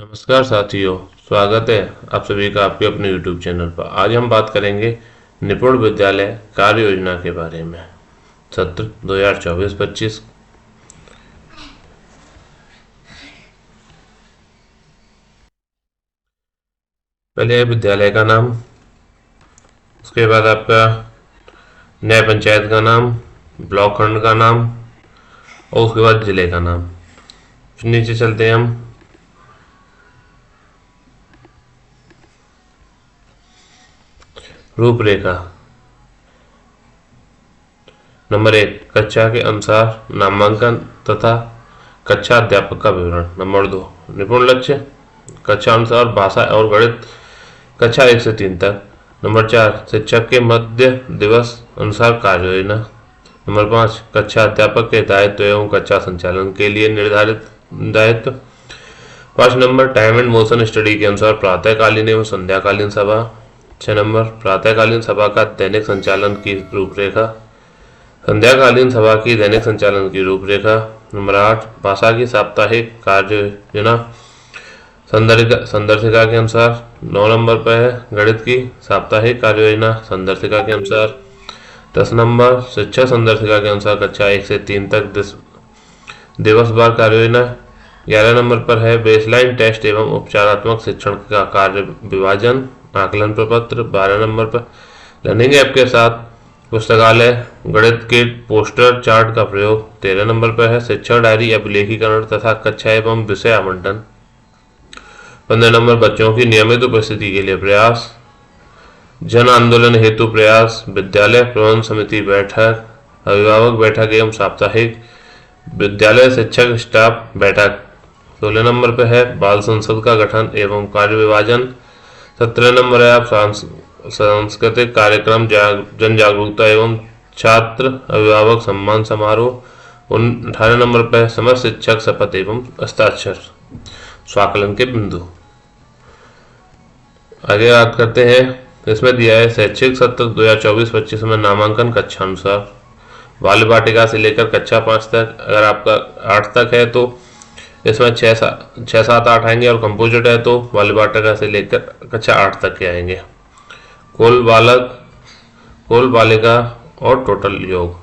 नमस्कार साथियों, स्वागत है आप सभी का आपके अपने YouTube चैनल पर। आज हम बात करेंगे निपुण विद्यालय कार्य योजना के बारे में। सत्र 2024-25। पहले है विद्यालय का नाम, उसके बाद आपका न्याय पंचायत का नाम, ब्लॉक खंड का नाम और उसके बाद जिले का नाम। फिर नीचे चलते हैं हम। रूपरेखा। नंबर 1, कक्षा के अनुसार नामांकन तथा कक्षा अध्यापक का विवरण। नंबर 2, निपुण लक्ष्य कक्षा अनुसार भाषा और गणित कक्षा 1 से 3 तक। नंबर 4, शिक्षक के मध्य दिवस अनुसार कार्य योजना। नंबर 5, कक्षा अध्यापक के दायित्व एवं कक्षा संचालन के लिए निर्धारित दायित्व। 5 number, time and motion study के अनुसार प्रातःकालीन एवं संध्याकालीन सभा। 6 नंबर, प्रातःकालीन सभा का दैनिक संचालन की रूपरेखा, संध्याकालीन सभा की दैनिक संचालन की रूपरेखा। नंबर 8, भाषा की साप्ताहिक कार्य योजना संदर्शिका के अनुसार। 9 नंबर पर है गणित की साप्ताहिक कार्य योजना संदर्शिका के अनुसार। 10 नंबर, शिक्षा संदर्शिका के अनुसार कक्षा 1 से 3 तक दिवस वार कार्य योजना। 11 नंबर पर है बेसलाइन टेस्ट एवं उपचारात्मक शिक्षण का कार्य विभाजन आकलन प्रपत्र। 12 नंबर पर लर्निंग ऐप के साथ पुस्तकालय गणित के पोस्टर चार्ट का प्रयोग। 13 नंबर पर है शिक्षण डायरी अभिलेखीकरण तथा कक्षा एवं विषय आवंटन। 15 नंबर, बच्चों की नियमित उपस्थिति के लिए प्रयास, जन आंदोलन हेतु प्रयास, विद्यालय प्रबंधन समिति बैठक, अभिभावक बैठक एवं साप्ताहिक विद्यालय शिक्षक स्टाफ बैठक। 16 नंबर पर है बाल संसद का गठन एवं कार्य विभाजन। 17 नंबर है आप सांस्कृतिक कार्यक्रम जन जागरूकता एवं छात्र अभिभावक सम्मान समारोह। 18 नंबर पर समस्त शिक्षक शपथ एवं हस्ताक्षर स्वाकलन के बिंदु। आगे बात करते हैं, इसमें दिया है शैक्षिक सत्र 2024-25 में नामांकन कक्षा अनुसार बाल वाटिका से लेकर कक्षा 5 तक। अगर आपका 8 तक है तो इसमें 6, 7, 8 आएंगे और कंपोजिट है तो बाल वाटिका से लेकर कक्षा 8 तक के आएंगे। कुल बालक, कुल बालिका और टोटल योग।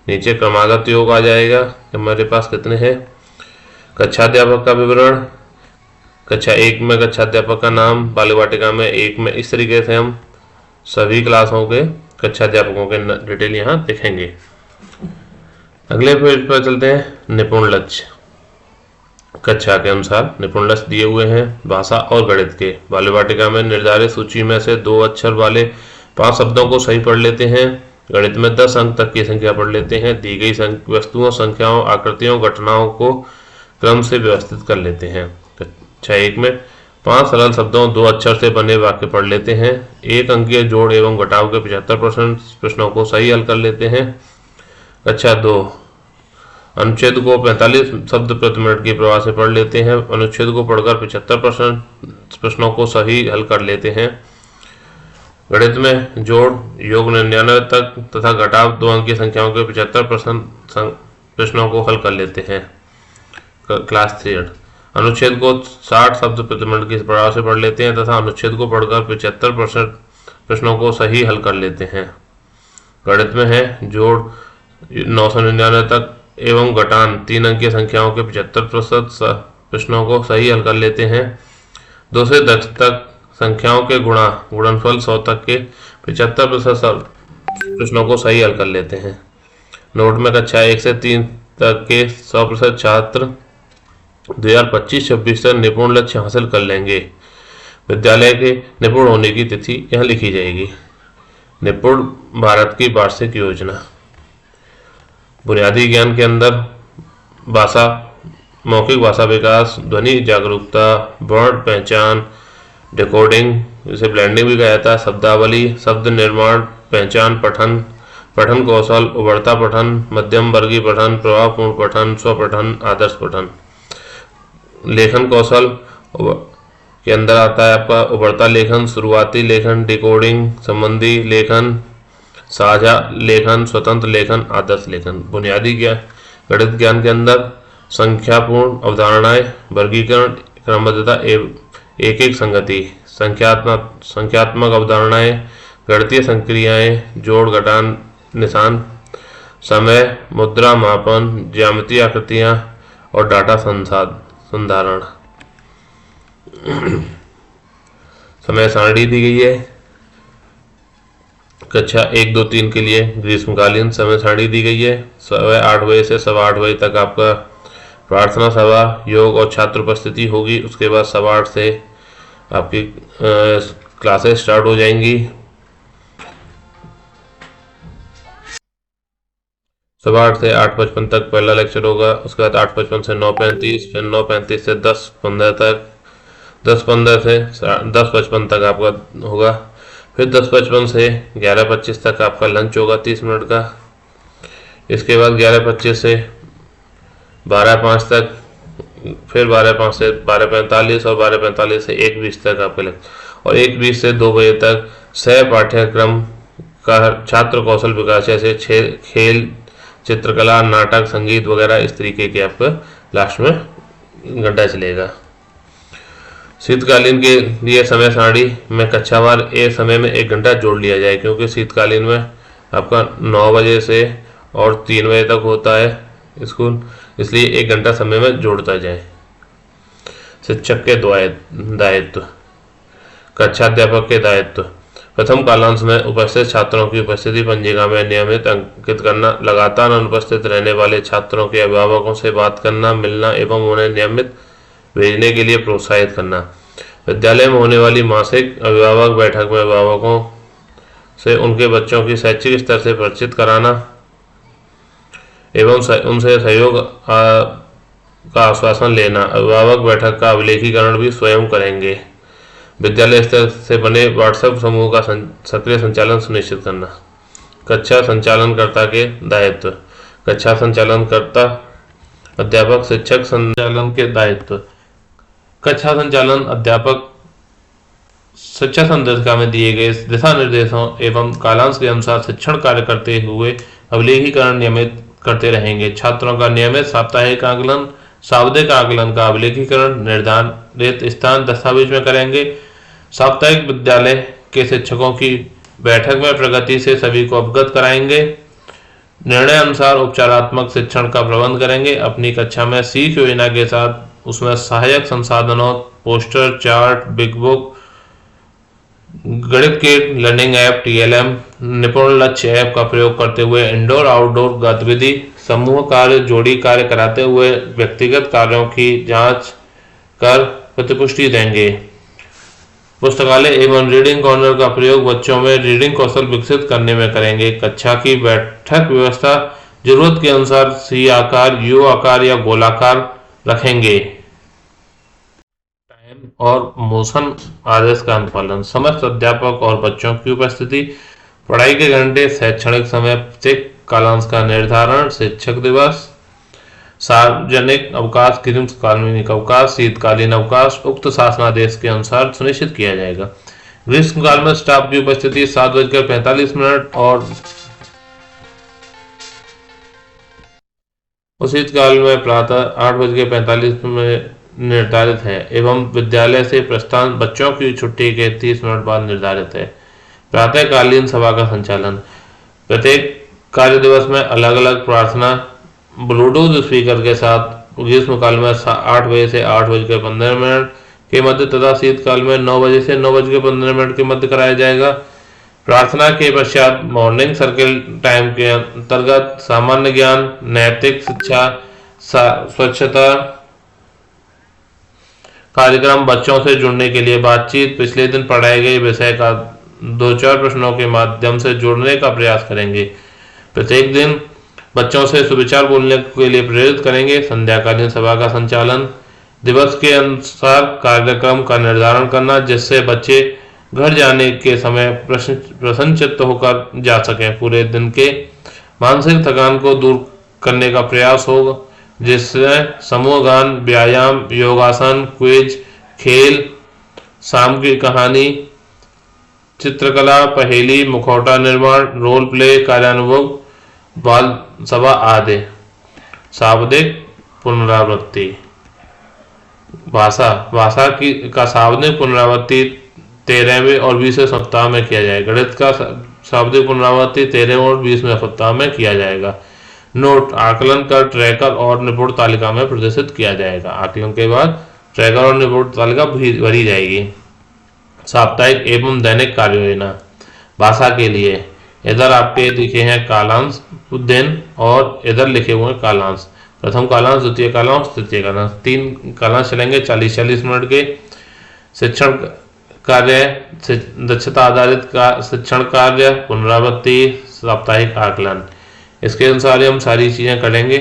नीचे क्रमागत योग आ जाएगा कि हमारे पास कितने हैं। कक्षा अध्यापक का विवरण, कक्षा 1 में कक्षा अध्यापक का नाम, बाल वाटिका में 1 में। इस तरीके से हम सभी क्लासों के कक्षा अध्यापकों के डिटेल यहाँ दिखेंगे। अगले पेज पर चलते हैं। निपुण लक्ष्य कक्षा के अनुसार निपुण लक्ष्य दिए हुए हैं भाषा और गणित के। बाल वाटिका में निर्धारित सूची में से 2 अक्षर वाले 5 शब्दों को सही पढ़ लेते हैं। गणित में 10 अंक तक की संख्या पढ़ लेते हैं। दी गई वस्तुओं, संख्याओं, आकृतियों, घटनाओं को क्रम से व्यवस्थित कर लेते हैं। कक्षा 1 में 5 सरल शब्दों 2 अक्षर से बने वाक्य पढ़ लेते हैं। 1 अंकीय जोड़ एवं घटाव के 75% प्रश्नों को सही हल कर लेते हैं। कक्षा 2 अनुच्छेद को 45 शब्द प्रति मिनट की प्रवाह से पढ़ लेते हैं। अनुच्छेद को पढ़कर 75% प्रश्नों को सही हल कर लेते हैं। गणित में जोड़, योग 99 तक तथा घटाव 2 अंकीय संख्याओं के 75% प्रश्नों को हल कर लेते हैं। क्लास 3 अनुच्छेद को 60 शब्द प्रति मिनट की प्रवाह से पढ़ लेते हैं तथा अनुच्छेद को पढ़कर 75% प्रश्नों को सही हल कर लेते हैं। गणित में है जोड़ 999 तक एवं घटान 3 अंकीय संख्याओं के 75% प्रश्नों को सही हल कर लेते हैं। 2 से 10 तक संख्याओं के गुणनफल 100 तक के 75% प्रश्नों को सही हल कर लेते हैं। नोट में कक्षा 1 से 3 तक के 100% छात्र 2025-26 तक निपुण लक्ष्य हासिल कर लेंगे। विद्यालय के निपुण होने की तिथि यहाँ लिखी जाएगी। निपुण भारत की वार्षिक योजना। बुनियादी ज्ञान के अंदर भाषा, मौखिक भाषा विकास, ध्वनि जागरूकता, वर्ण पहचान, डिकोडिंग, इसे ब्लेंडिंग भी कहा जाता है, शब्दावली, शब्द निर्माण, पहचान, पठन, पठन कौशल, उभरता पठन, मध्यम वर्गीय पठन, प्रभावपूर्ण पठन, स्वपठन, आदर्श पठन। लेखन कौशल के अंदर आता है आपका उभरता लेखन, शुरुआती लेखन, डिकोडिंग, संबंधी लेखन, साझा लेखन, स्वतंत्र लेखन, आदर्श लेखन। बुनियादी ज्ञान गणित ज्ञान के अंदर संख्यापूर्ण अवधारणाएं, वर्गीकरण, क्रमबद्धता एक एक संगति, संख्यात्मक अवधारणाएं, गणितीय संक्रियाएं, जोड़ घटान निशान, समय, मुद्रा मापन, ज्यामितीय आकृतियां और डाटा संधारण। समय सारणी दी गई है। कक्षा 1, 2, 3 के लिए ग्रीष्मकालीन समय सारणी दी गई है। सुबह 8 बजे से 8:15 बजे तक आपका प्रार्थना सभा, योग और छात्र उपस्थिति होगी। उसके बाद 8:15 से आपकी क्लासेस स्टार्ट हो जाएंगी। 8:15 से 8:55 तक पहला लेक्चर होगा। उसके बाद 8:55 से 9:35, फिर 9:35 से 10:15 तक, 10:15 से 10:55 तक आपका होगा। फिर 10:55 से 11:25 तक आपका लंच होगा 30 मिनट का। इसके बाद 11:25 से 12:05 तक, फिर 12:05 से 12:45 और 12:45 से 1:20 तक आपका लेक्चर, और 1:20 से 2 बजे तक सह पाठ्यक्रम का छात्र कौशल विकास, जैसे खेल, चित्रकला, नाटक, संगीत वगैरह, इस तरीके के आपका लास्ट में घंटा चलेगा। शीतकालीन के लिए समय सारणी में कक्षावार एक समय में 1 घंटा जोड़ लिया जाए, क्योंकि शीतकालीन में आपका 9 बजे से और 3 बजे तक होता है स्कूल, इसलिए 1 घंटा समय में जोड़ता जाए। शिक्षक के दायित्व, कक्षाध्यापक के दायित्व। प्रथम कालांश में उपस्थित छात्रों की उपस्थिति पंजिका में नियमित अंकित करना, लगातार अनुपस्थित रहने वाले छात्रों के अभिभावकों से बात करना, मिलना एवं उन्हें नियमित भेजने के लिए प्रोत्साहित करना। विद्यालय में होने वाली मासिक अभिभावक बैठक में अभिभावकों से उनके बच्चों की शैक्षिक स्तर से परिचित कराना एवं उनसे सहयोग का आश्वासन लेना। अभिभावक बैठक का अभिलेखीकरण भी स्वयं करेंगे। विद्यालय स्तर से बने व्हाट्सएप समूह का सक्रिय संचालन सुनिश्चित करना। कक्षा संचालनकर्ता के दायित्व, कक्षा संचालनकर्ता, अध्यापक, शिक्षक संचालन के दायित्व। कक्षा संचालन अध्यापक शिक्षा संदर्शिका में दिए गए दिशा निर्देशों एवं कालांश के अनुसार शिक्षण कार्य करते हुए अभिलेखीकरण नियमित करते रहेंगे। छात्रों का नियमित साप्ताहिक आकलन, शाब्दिक आकलन का अभिलेखीकरण निर्धारित स्थान दस्तावेज में करेंगे। साप्ताहिक विद्यालय के शिक्षकों की बैठक में प्रगति से सभी को अवगत कराएंगे। निर्णय अनुसार उपचारात्मक शिक्षण का प्रबंध करेंगे। अपनी कक्षा में सीख योजना के साथ उसमें सहायक संसाधनों, पोस्टर, चार्ट, बिग बुक, गणित के लर्निंग ऐप TLM, निपुण लक्ष्य ऐप का प्रयोग करते हुए इंडोर आउटडोर गतिविधि, समूह कार्य, जोड़ी कार्य कराते हुए व्यक्तिगत कार्यों की जांच कर प्रतिपुष्टि देंगे। पुस्तकालय एवं रीडिंग कॉर्नर का प्रयोग बच्चों में रीडिंग कौशल विकसित करने में करेंगे। कक्षा की बैठक व्यवस्था जरूरत के अनुसार C आकार, U आकार या गोलाकार रखेंगे। टाइम और मोशन आदेश का अनुपालन, समस्त अध्यापक और बच्चों की उपस्थिति, पढ़ाई के घंटे, शैक्षणिक समय, प्रत्येक कालांश का निर्धारण, शिक्षक दिवस, सार्वजनिक अवकाश, ग्रीष्मकालीन अवकाश, शीतकालीन अवकाश उक्त शासनादेश के अनुसार सुनिश्चित किया जाएगा। ग्रीष्मकाल में स्टाफ की उपस्थिति 7:45 और शीतकाल में प्रातः 8:45 निर्धारित है एवं विद्यालय से प्रस्थान बच्चों की छुट्टी के 30 मिनट बाद निर्धारित है। प्रातःकालीन सभा का संचालन, प्रत्येक कार्य दिवस में अलग अलग प्रार्थना ब्लूटूथ स्पीकर के साथ ग्रीष्मकाल में 8 बजे से 8:15 के मध्य तथा शीतकाल में 9 बजे से 9:15 के मध्य कराया जाएगा। प्रार्थना के पश्चात मॉर्निंग सर्किल टाइम के अंतर्गत सामान्य ज्ञान, नैतिक शिक्षा, स्वच्छता कार्यक्रम, बच्चों से जुड़ने के लिए बातचीत, पिछले दिन पढ़ाए गए विषय का 2-4 प्रश्नों के माध्यम से जोड़ने का प्रयास करेंगे। प्रत्येक दिन बच्चों से सुविचार बोलने के लिए प्रेरित करेंगे। संध्याकालीन सभा का संचालन, दिवस के अनुसार कार्यक्रम का निर्धारण करना जिससे बच्चे घर जाने के समय प्रसन्नचित्त होकर जा सकें। पूरे दिन के मानसिक थकान को दूर करने का प्रयास होगा, जिससे समूह गान, व्यायाम, योगासन, क्विज, खेल, शाम की कहानी, चित्रकला, पहेली, मुखौटा निर्माण, रोल प्ले, कार्यानुभव, बाल सभा आदि। शाब्दिक पुनरावृत्ति, भाषा भाषा की का शाब्दिक पुनरावृत्ति 13वें और 20वें सप्ताह में किया जाएगा। गणित का शाब्दिक पुनरावृत्ति 13वें और 20वें सप्ताह में किया जाएगा। नोट, आकलन कर ट्रैकर और निपुण तालिका में प्रदर्शित किया जाएगा। आकलन के बाद ट्रैकर और निपुण तालिका भरी जाएगी। साप्ताहिक एवं दैनिक कार्य योजना भाषा के लिए इधर आपके लिखे हैं कालांश दिन और इधर लिखे हुए हैं कालांश। प्रथम कालांश, द्वितीय कालांश, तृतीय कालांश, 3 कालांश चलेंगे 40-40 मिनट के। शिक्षण कार्य, दक्षता आधारित का शिक्षण कार्य, पुनरावृत्ति, साप्ताहिक आकलन, इसके अनुसार हम सारी चीजें करेंगे।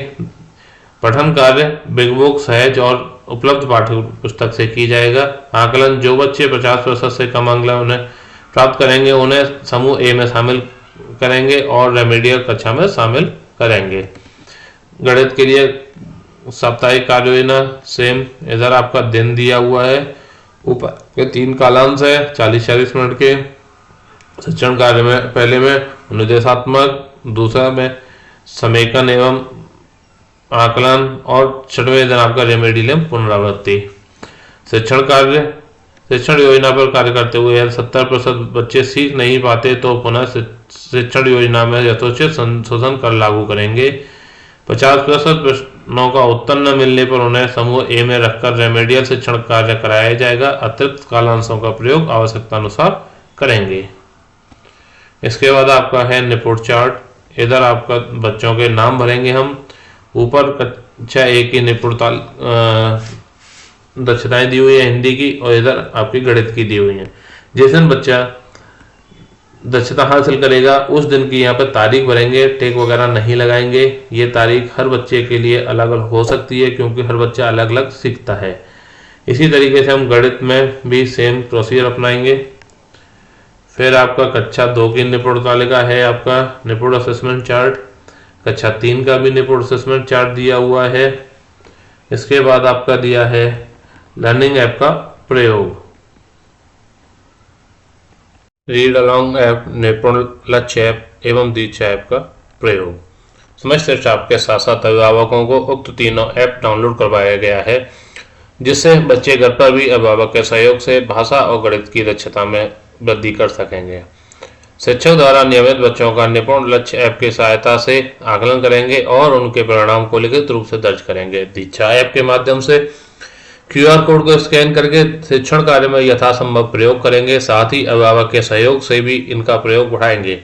पठन कार्य बिग बुक, सहज और उपलब्ध पाठ्य पुस्तक से की जाएगा। आकलन, जो बच्चे 50% से कम अंक उन्हें प्राप्त करेंगे उन्हें समूह ए में शामिल करेंगे और रेमेडियल कक्षा में शामिल करेंगे। गणित के लिए साप्ताहिक कार्य योजना सेम, इधर आपका दिन दिया हुआ है, ऊपर के 3 कालांश है 40-40 मिनट के। शिक्षण कार्य में पहले में निर्देशात्मक, दूसरा में समेकन एवं आकलन और छठवें दिन आपका रेमेडियल पुनरावृत्ति। शिक्षण कार्य, शिक्षण योजना पर कार्य करते हुए यदि 70% बच्चे सीख नहीं पाते तो पुनः शिक्षण योजना में यथोचित संशोधन कर लागू करेंगे। 50% प्रश्नों का उत्तर न मिलने पर उन्हें समूह ए में रखकर रेमेडियल शिक्षण कार्य कराया जाएगा। अतिरिक्त कालांशों का प्रयोग आवश्यकता अनुसार करेंगे। इसके बाद आपका है निपुण चार्ट। इधर आपका बच्चों के नाम भरेंगे हम। ऊपर कक्षा एक की निपुणता दक्षताएं दी हुई है हिंदी की, और इधर आपकी गणित की दी हुई है। जिस दिन बच्चा दक्षता हासिल करेगा उस दिन की यहाँ पर तारीख भरेंगे, टिक वगैरह नहीं लगाएंगे। ये तारीख हर बच्चे के लिए अलग अलग हो सकती है क्योंकि हर बच्चा अलग अलग सीखता है। इसी तरीके से हम गणित में भी सेम प्रोसीजर अपनाएंगे। फिर आपका कक्षा 2 की निपुण तालिका है, आपका निपुण असेसमेंट चार्ट। कक्षा 3 का भी निपुण असेसमेंट चार्ट दिया हुआ है। इसके बाद आपका दिया है लर्निंग ऐप का प्रयोग, रीड अलॉन्ग ऐप, निपुण लक्ष्य ऐप एवं दीक्षा ऐप का प्रयोग। समस्त स्टाफ के साथ साथ अभिभावकों को उक्त तीनों ऐप डाउनलोड करवाया गया है, जिससे बच्चे घर पर भी अभिभावक के सहयोग से भाषा और गणित की दक्षता में वृद्धि कर सकेंगे। शिक्षक द्वारा नियमित बच्चों का निपुण लक्ष्य ऐप की सहायता से आकलन करेंगे और उनके परिणाम को लिखित रूप से दर्ज करेंगे। दीक्षा ऐप के माध्यम से QR कोड को स्कैन करके शिक्षण कार्य में यथासंभव प्रयोग करेंगे। साथ ही अभिभावक के सहयोग से भी इनका प्रयोग बढ़ाएंगे।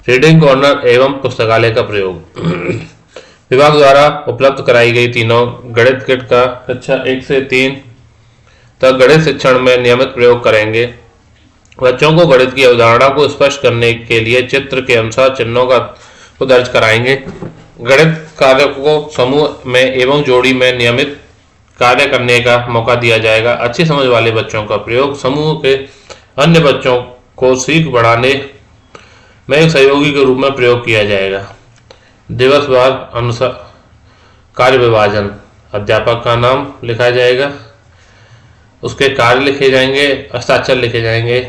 रीडिंग कॉर्नर एवं पुस्तकालय का प्रयोग विभाग द्वारा उपलब्ध कराई गई तीनों गणित किट का कक्षा 1 से 3 तक गणित शिक्षण में नियमित प्रयोग करेंगे। बच्चों को गणित की अवधारणा को स्पष्ट करने के लिए चित्र के अनुसार चिन्हों को दर्ज कराएंगे। गणित कार्य को समूह में एवं जोड़ी में नियमित कार्य करने का मौका दिया जाएगा। अच्छी समझ वाले बच्चों का प्रयोग समूह के अन्य बच्चों को सीख बढ़ाने में एक सहयोगी के रूप में प्रयोग किया जाएगा। दिवसवार अनुसार कार्य विभाजन, अध्यापक का नाम लिखा जाएगा, उसके कार्य लिखे जाएंगे, हस्ताक्षर लिखे जाएंगे,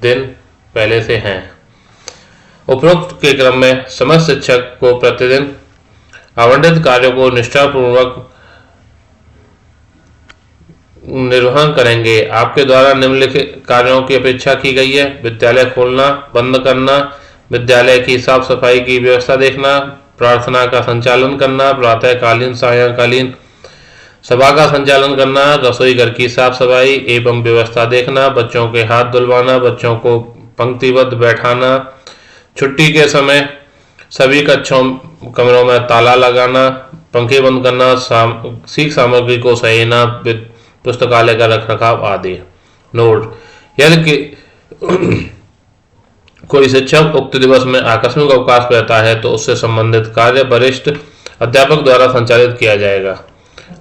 दिन पहले से हैं। उपरोक्त के क्रम में समस्त शिक्षक को प्रतिदिन आवंटित कार्यों को निष्ठापूर्वक निर्वहन करेंगे। आपके द्वारा निम्नलिखित कार्यों की अपेक्षा की गई है: विद्यालय खोलना, बंद करना, विद्यालय की साफ सफाई की व्यवस्था देखना, प्रार्थना का संचालन करना, प्रातःकालीन सायंकालीन सभा का संचालन करना, रसोई घर की साफ सफाई एवं व्यवस्था देखना, बच्चों के हाथ धुलवाना, बच्चों को पंक्तिबद्ध बैठाना, छुट्टी के समय सभी कमरों में ताला लगाना, पंखे बंद करना, सीख सामग्री को सहेजना, पुस्तकालय का रखरखाव आदि। नोट, यदि कोई शिक्षक उक्त दिवस में आकस्मिक अवकाश रहता है तो उससे संबंधित कार्य वरिष्ठ अध्यापक द्वारा संचालित किया जाएगा।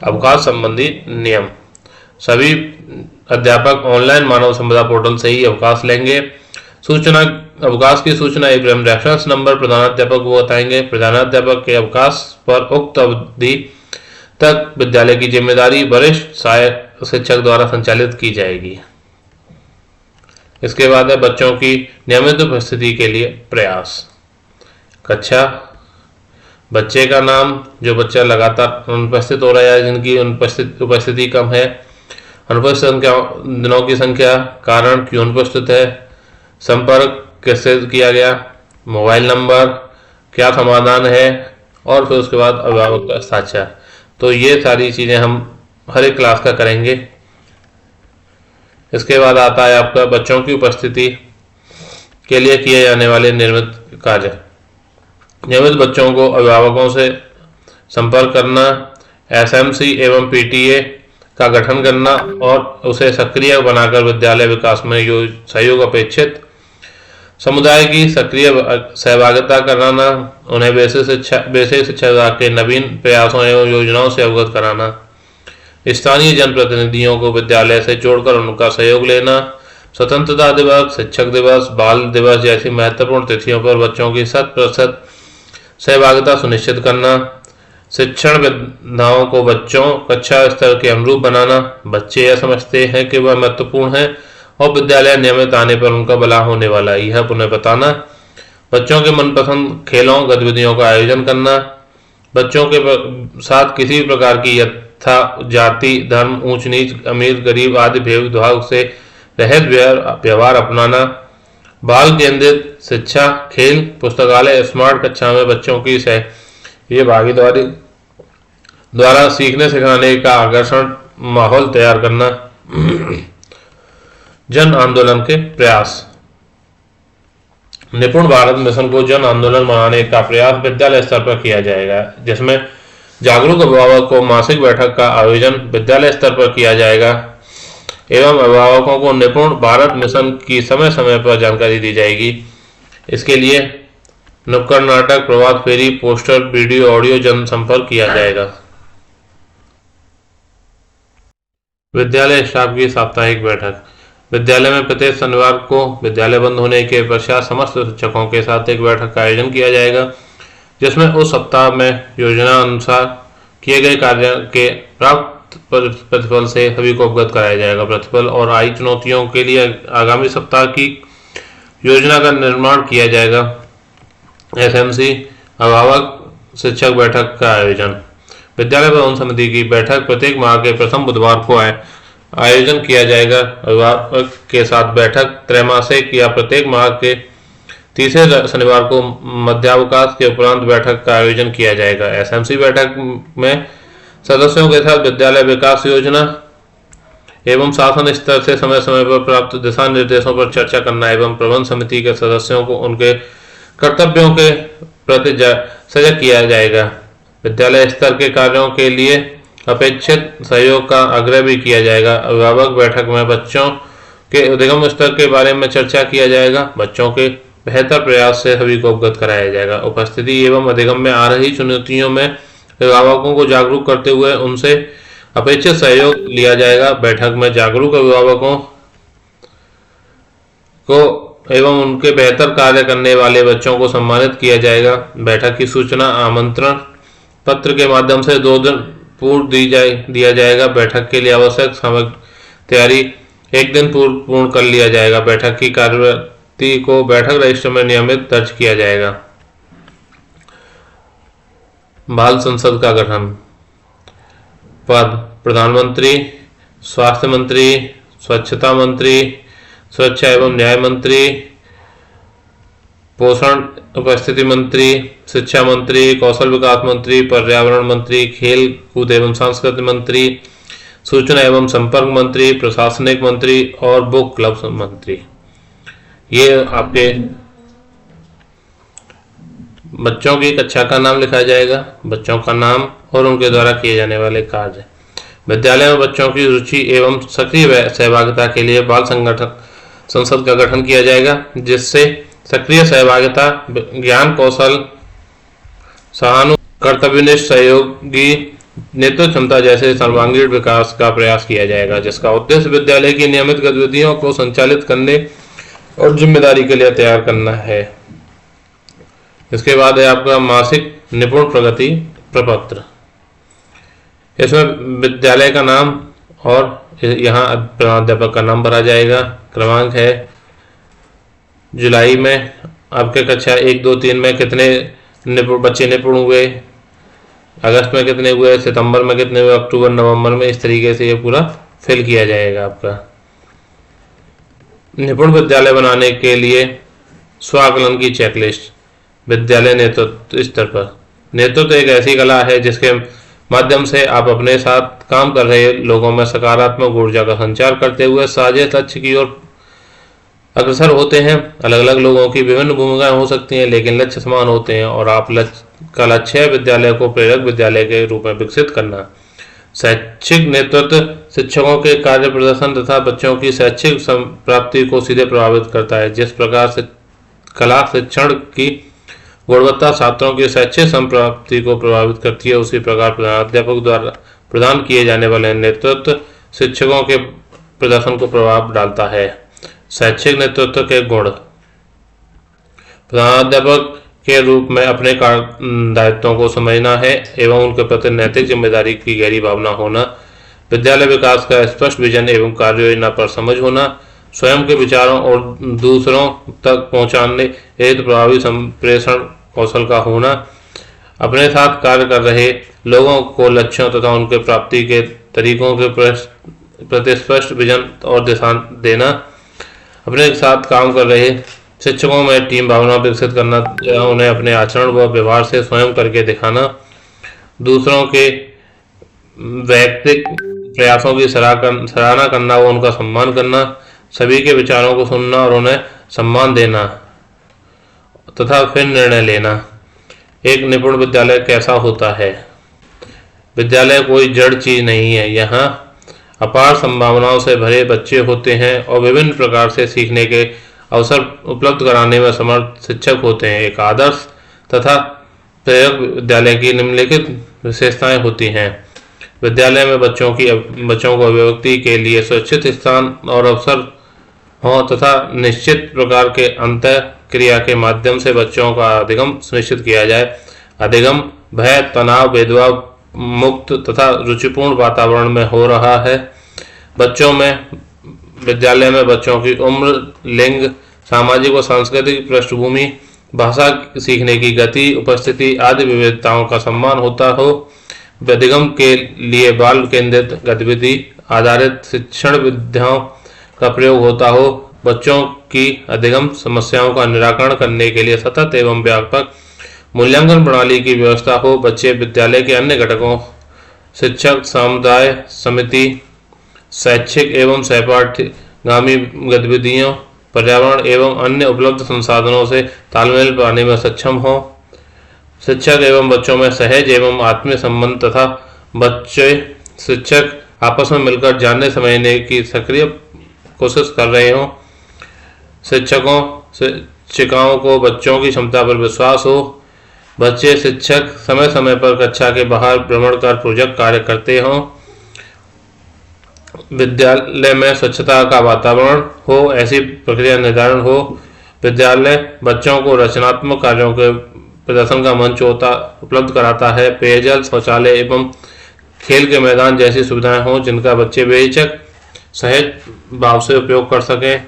अवकाश संबंधी नियम: सभी अध्यापक ऑनलाइन मानव संपदा पोर्टल से ही अवकाश लेंगे। सूचना, अवकाश की सूचना एवं रेफरेंस नंबर प्रधानाध्यापक को बताएंगे। प्रधानाध्यापक के अवकाश पर उक्त अवधि तक विद्यालय की जिम्मेदारी वरिष्ठ सहायक शिक्षक द्वारा संचालित की जाएगी। इसके बाद है बच्चों की नियमित उपस्थिति के लिए प्रयास। कक्षा, बच्चे का नाम, जो बच्चा लगातार अनुपस्थित हो रहा है, जिनकी उपस्थिति कम है, अनुपस्थित दिनों की संख्या, कारण क्यों अनुपस्थित है, संपर्क किससे किया गया, मोबाइल नंबर, क्या समाधान है, और फिर उसके बाद अभिभावक का हस्ताक्षर। तो ये सारी चीज़ें हम हर एक क्लास का करेंगे। इसके बाद आता है आपका बच्चों की उपस्थिति के लिए किए जाने वाले निर्मित कार्य। नियमित बच्चों को अभिभावकों से संपर्क करना, एसएमसी एवं पीटीए का गठन करना और उसे सक्रिय बनाकर विद्यालय विकास में सहयोग अपेक्षित, समुदाय की सक्रिय सहभागिता कराना, उन्हें बेसिक शिक्षा विभाग के नवीन प्रयासों एवं योजनाओं से अवगत कराना, स्थानीय जनप्रतिनिधियों को विद्यालय से जोड़कर उनका सहयोग लेना, स्वतंत्रता दिवस, शिक्षक दिवस, बाल दिवस जैसी महत्वपूर्ण तिथियों पर बच्चों की 100% सहभागिता सुनिश्चित करना, शिक्षण विधाओं को बच्चों कक्षा स्तर के अनुरूप बनाना, बच्चे यह समझते हैं कि वह महत्वपूर्ण है और विद्यालय नियमित आने पर उनका भला होने वाला है, यह उन्हें बताना, बच्चों के मनपसंद खेलों गतिविधियों का आयोजन करना, बच्चों के साथ किसी भी प्रकार की यथा जाति, धर्म, ऊंच नीच, अमीर गरीब आदि भेदभाव से रहित व्यवहार अपनाना, बाल केंद्रित शिक्षा, खेल, पुस्तकालय, स्मार्ट कक्षा में बच्चों की ये भागीदारी द्वारा सीखने सिखाने का आकर्षण माहौल तैयार करना। जन आंदोलन के प्रयास। निपुण भारत मिशन को जन आंदोलन बनाने का प्रयास विद्यालय स्तर पर किया जाएगा, जिसमें जागरूक अभिभावक को मासिक बैठक का आयोजन विद्यालय स्तर पर किया जाएगा एवं अभिभावकों को निपुण भारत मिशन की समय समय पर जानकारी दी जाएगी। इसके लिए नुक्कड़ नाटक, प्रभात फेरी, पोस्टर, वीडियो, ऑडियो जनसंपर्क किया जाएगा। विद्यालय स्टाफ की साप्ताहिक बैठक। विद्यालय में प्रत्येक शनिवार को विद्यालय बंद होने के पश्चात समस्त शिक्षकों के साथ एक बैठक का आयोजन किया जाएगा, जिसमें उस सप्ताह में योजना अनुसार किए गए कार्य के प्राप्त प्रतिफल से सभी को अवगत कराया जाएगा। प्रतिफल और आई चुनौतियों के लिए आगामी सप्ताह की योजना का निर्माण किया जाएगा। एसएमसी अभिभावक शिक्षक बैठक का आयोजन। विद्यालय प्रबंधन समिति की बैठक प्रत्येक माह के प्रथम बुधवार को आयोजन किया जाएगा। अभिभावक के साथ बैठक त्रैमासिक या प्रत्येक माह के तीसरे शनिवार को मध्यावकाश के उपरांत बैठक का आयोजन किया जाएगा। एसएमसी बैठक में सदस्यों के साथ विद्यालय विकास योजना एवं शासन स्तर से समय समय पर प्राप्त दिशा निर्देशों पर चर्चा करना एवं प्रबंधन समिति के सदस्यों को उनके कर्तव्यों के प्रति सजग किया जाएगा। विद्यालय स्तर के कार्यों के लिए अपेक्षित सहयोग का आग्रह भी किया जाएगा। अभिभावक बैठक में बच्चों के उद्गम स्तर के बारे में चर्चा किया जाएगा। बच्चों के बेहतर प्रयास से सभी को अवगत कराया जाएगा। उपस्थिति एवं अधिगम में आ रही चुनौतियों में अभिभावकों को जागरूक करते हुए उनसे अपेक्षित सहयोग लिया जाएगा। बैठक में जागरूक अभिभावकों को एवं उनके बेहतर कार्य करने वाले बच्चों को सम्मानित किया जाएगा। बैठक की सूचना आमंत्रण पत्र के माध्यम से 2 दिन पूर्व दिया जाएगा। बैठक के लिए आवश्यक सामग्री तैयारी 1 दिन पूर्ण कर लिया जाएगा। बैठक की कार्यवृत्ति को बैठक रजिस्टर में नियमित दर्ज किया जाएगा। बाल संसद का गठन। पद प्रधानमंत्री, स्वास्थ्य मंत्री, स्वच्छता मंत्री, सुरक्षा एवं न्याय मंत्री, पोषण उपस्थिति मंत्री, शिक्षा मंत्री, कौशल विकास मंत्री, पर्यावरण मंत्री, खेल कूद एवं संस्कृति मंत्री, सूचना एवं संपर्क मंत्री, प्रशासनिक मंत्री और बुक क्लब मंत्री। ये आपके बच्चों की कक्षा का नाम लिखा जाएगा, बच्चों का नाम और उनके द्वारा किए जाने वाले कार्य। विद्यालय में बच्चों की रुचि एवं सक्रिय सहभागिता के लिए बाल संसद का गठन किया जाएगा, जिससे सक्रिय सहभागिता, ज्ञान कौशल, सहानुभूति, कर्तव्यनिष्ठ सहयोगी, नेतृत्व क्षमता जैसे सर्वांगीण विकास का प्रयास किया जाएगा, जिसका उद्देश्य विद्यालय की नियमित गतिविधियों को संचालित करने और जिम्मेदारी के लिए तैयार करना है। इसके बाद है आपका मासिक निपुण प्रगति प्रपत्र। इसमें विद्यालय का नाम और यहाँ प्रधानाध्यापक का नाम भरा जाएगा। क्रमांक है जुलाई में आपके कक्षा 1, 2, 3 में कितने बच्चे निपुण हुए, अगस्त में कितने हुए, सितंबर में कितने हुए, अक्टूबर नवंबर में, इस तरीके से ये पूरा फिल किया जाएगा आपका। निपुण विद्यालय बनाने के लिए स्वाकलन की चेकलिस्ट। विद्यालय नेतृत्व स्तर पर। नेतृत्व एक ऐसी कला है जिसके माध्यम से आप अपने साथ काम कर रहे लोगों में सकारात्मक ऊर्जा का संचार करते हुए साझे लक्ष्य की ओर अग्रसर होते हैं। अलग अलग लोगों की विभिन्न भूमिकाएं हो सकती हैं, लेकिन लक्ष्य समान होते हैं और आप का लक्ष्य है विद्यालय को प्रेरक विद्यालय के रूप में विकसित करना। शैक्षिक नेतृत्व शिक्षकों के कार्य प्रदर्शन तथा बच्चों की शैक्षिक प्राप्ति को सीधे प्रभावित करता है। जिस प्रकार से कला शिक्षण की गुणवत्ता छात्रों की शैक्षिक संप्राप्ति को प्रभावित करती है, उसी प्रकार प्रधानाध्यापक द्वारा प्रदान किए जाने वाले नेतृत्व शिक्षकों के प्रदर्शन को प्रभाव डालता है। शैक्षिक नेतृत्व के गुण। प्रधानाध्यापक के रूप में अपने दायित्वों को समझना है एवं उनके प्रति नैतिक जिम्मेदारी की गहरी भावना होना, विद्यालय विकास का स्पष्ट विजन एवं कार्य योजना पर समझ होना, स्वयं के विचारों और दूसरों तक पहुंचाने हेतु प्रभावी संप्रेषण कौशल का होना, अपने साथ कार्य कर रहे लोगों को लक्ष्यों तथा उनके प्राप्ति के तरीकों के प्रति स्पष्ट विजन और दिशा देना, अपने साथ काम कर रहे शिक्षकों में टीम भावना विकसित करना, उन्हें अपने आचरण व व्यवहार से स्वयं करके दिखाना, दूसरों के वैयक्तिक प्रयासों की सराहना करना व उनका सम्मान करना, सभी के विचारों को सुनना और उन्हें सम्मान देना तथा फिर निर्णय लेना। एक निपुण विद्यालय कैसा होता है? विद्यालय कोई जड़ चीज नहीं है। यहाँ अपार संभावनाओं से भरे बच्चे होते हैं और विभिन्न प्रकार से सीखने के अवसर उपलब्ध कराने में समर्थ शिक्षक होते हैं। एक आदर्श तथा प्रेरक विद्यालय की निम्नलिखित विशेषताएं होती हैं। विद्यालय में बच्चों को अभिव्यक्ति के लिए सुरक्षित स्थान और अवसर हों तथा निश्चित प्रकार के अंतः क्रिया के माध्यम से बच्चों का अधिगम सुनिश्चित किया जाए। अधिगम भय, तनाव, भेदभाव मुक्त तथा रुचिपूर्ण वातावरण में हो रहा है। बच्चों में विद्यालय में बच्चों की उम्र, लिंग, सामाजिक व सांस्कृतिक पृष्ठभूमि, भाषा सीखने की गति, उपस्थिति आदि विविधताओं का सम्मान होता हो। अधिगम के लिए बाल केंद्रित गतिविधि आधारित शिक्षण विधियों का प्रयोग होता हो। बच्चों की अधिगम समस्याओं का निराकरण करने के लिए सतत एवं व्यापक मूल्यांकन प्रणाली की व्यवस्था हो। बच्चे विद्यालय के अन्य घटकों, शिक्षक, समुदाय समिति, शैक्षिक एवं सहपाठगामी गतिविधियों, पर्यावरण एवं अन्य उपलब्ध संसाधनों से तालमेल पाने में सक्षम हो। शिक्षक एवं बच्चों में सहज एवं आत्मीय संबंध तथा बच्चे शिक्षक आपस में मिलकर जानने समझने की सक्रिय कोशिश कर रहे हों। शिक्षिकाओं को बच्चों की क्षमता पर विश्वास हो। बच्चे शिक्षक समय समय पर कक्षा के बाहर भ्रमण कर प्रोजेक्ट कार्य करते हों। विद्यालय में स्वच्छता का वातावरण हो, ऐसी प्रक्रिया निर्धारण हो। विद्यालय बच्चों को रचनात्मक कार्यों के प्रदर्शन का मंच उपलब्ध कराता है। पेयजल, शौचालय एवं खेल के मैदान जैसी सुविधाएं हों जिनका बच्चे बेहिचक सहज भाव से उपयोग कर सकें।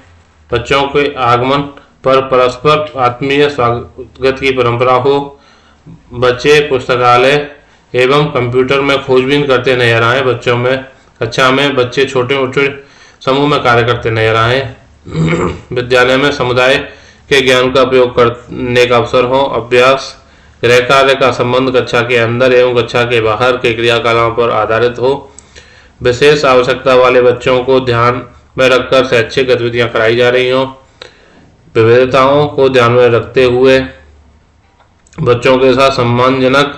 बच्चों के आगमन पर परस्पर आत्मीय स्वागत की परंपरा हो। बच्चे पुस्तकालय एवं कंप्यूटर में खोजबीन करते नजर आए। बच्चों में कक्षा में बच्चे छोटे मोटे समूह में कार्य करते नजर आए। विद्यालय में समुदाय के ज्ञान का उपयोग करने का अवसर हो। अभ्यास गृह कार्य का संबंध कक्षा के अंदर एवं कक्षा के बाहर के क्रियाकलापों पर आधारित हो। विशेष आवश्यकता वाले बच्चों को ध्यान में रखकर शैक्षिक गतिविधियां कराई जा रही हों। विविधताओं को ध्यान में रखते हुए बच्चों के साथ सम्मानजनक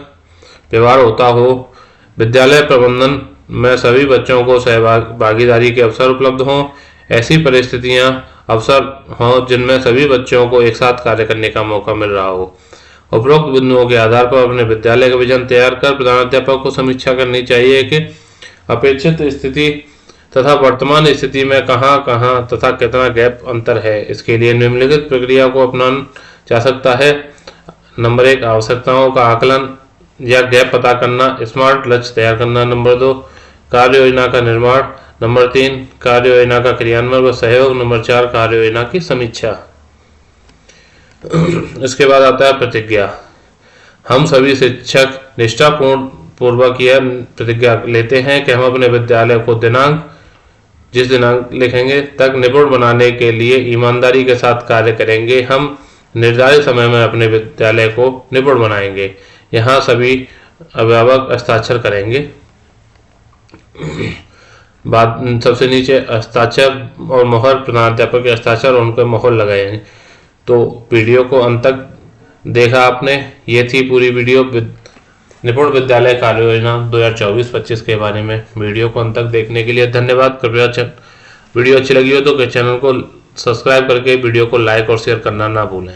व्यवहार होता हो। विद्यालय प्रबंधन में सभी बच्चों को भागीदारी के अवसर उपलब्ध हों। ऐसी परिस्थितियां अवसर हों जिनमें सभी बच्चों को एक साथ कार्य करने का मौका मिल रहा हो। उपरोक्त बिंदुओं के आधार पर अपने विद्यालय का विजन तैयार कर प्रधानाध्यापक को समीक्षा करनी चाहिए कि अपेक्षित स्थिति तथा वर्तमान स्थिति में कहां तथा कितना गैप अंतर है। इसके लिए निम्नलिखित प्रक्रिया को अपनाना जा सकता है। नंबर 1, आवश्यकताओं का आकलन या गैप पता करना, स्मार्ट लक्ष्य तैयार करना। नंबर 2, कार्य योजना का निर्माण। नंबर 3, कार्य योजना का क्रियान्वयन व सहयोग। नंबर 4, कार्य योजना की समीक्षा। इसके बाद आता है प्रतिज्ञा। हम सभी शिक्षक निष्ठापूर्वक यह प्रतिज्ञा लेते हैं कि हम अपने विद्यालय को दिनांक जिस दिनांक लिखेंगे तक निपुण बनाने के लिए ईमानदारी के साथ कार्य करेंगे। हम निर्धारित समय में अपने विद्यालय को निपुण बनाएंगे। यहाँ सभी अभिभावक हस्ताक्षर करेंगे। बाद सबसे नीचे हस्ताक्षर और मोहर प्रधानाध्यापक के हस्ताक्षर और उनके मोहर लगाए। तो वीडियो को अंत तक देखा आपने। ये थी पूरी वीडियो निपुण विद्यालय कार्य योजना 2024-25 के बारे में। वीडियो को अंत तक देखने के लिए धन्यवाद। कृपया वीडियो अच्छी लगी हो तो चैनल को सब्सक्राइब करके वीडियो को लाइक और शेयर करना ना भूलें।